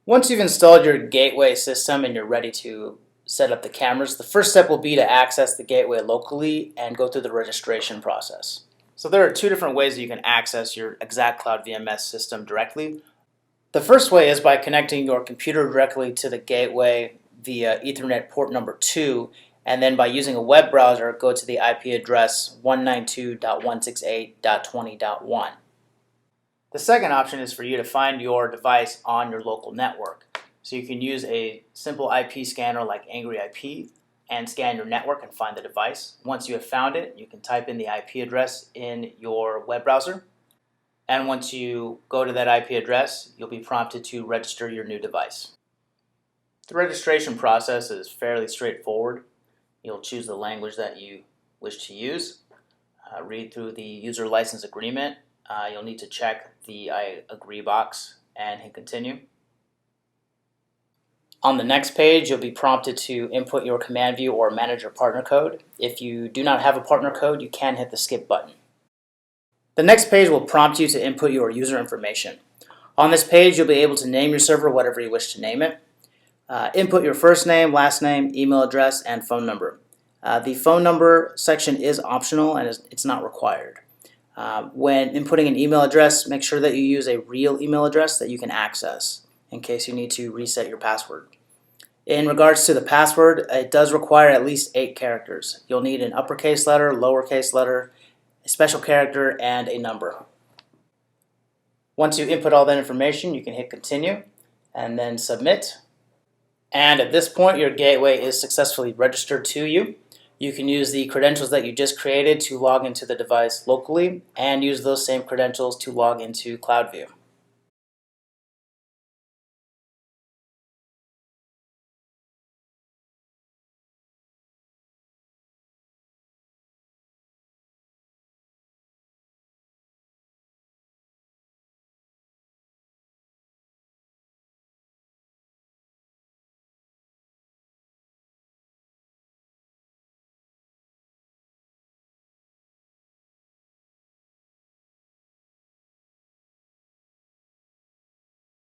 Once you've installed your gateway system and you're ready to set up the cameras, the first step will be to access the gateway locally and go through the registration process. So there are two different ways that you can access your ExactCloud VMS system directly. The first way is by connecting your computer directly to the gateway via Ethernet port number 2, and then by using a web browser, go to the IP address 192.168.20.1. The second option is for you to find your device on your local network. So you can use a simple IP scanner like Angry IP and scan your network and find the device. Once you have found it, you can type in the IP address in your web browser. And once you go to that IP address, you'll be prompted to register your new device. The registration process is fairly straightforward. You'll choose the language that you wish to use, read through the user license agreement. You'll need to check the I agree box and hit continue. On the next page, you'll be prompted to input your command view or manager partner code. If you do not have a partner code, you can hit the skip button. The next page will prompt you to input your user information. On this page, you'll be able to name your server whatever you wish to name it. Input your first name, last name, email address, and phone number. The phone number section is optional and it's not required. When inputting an email address, make sure that you use a real email address that you can access in case you need to reset your password. In regards to the password, it does require at least 8 characters. You'll need an uppercase letter, lowercase letter, a special character, and a number. Once you input all that information, you can hit continue and then submit. And at this point, your gateway is successfully registered to you. You can use the credentials that you just created to log into the device locally and use those same credentials to log into CloudView.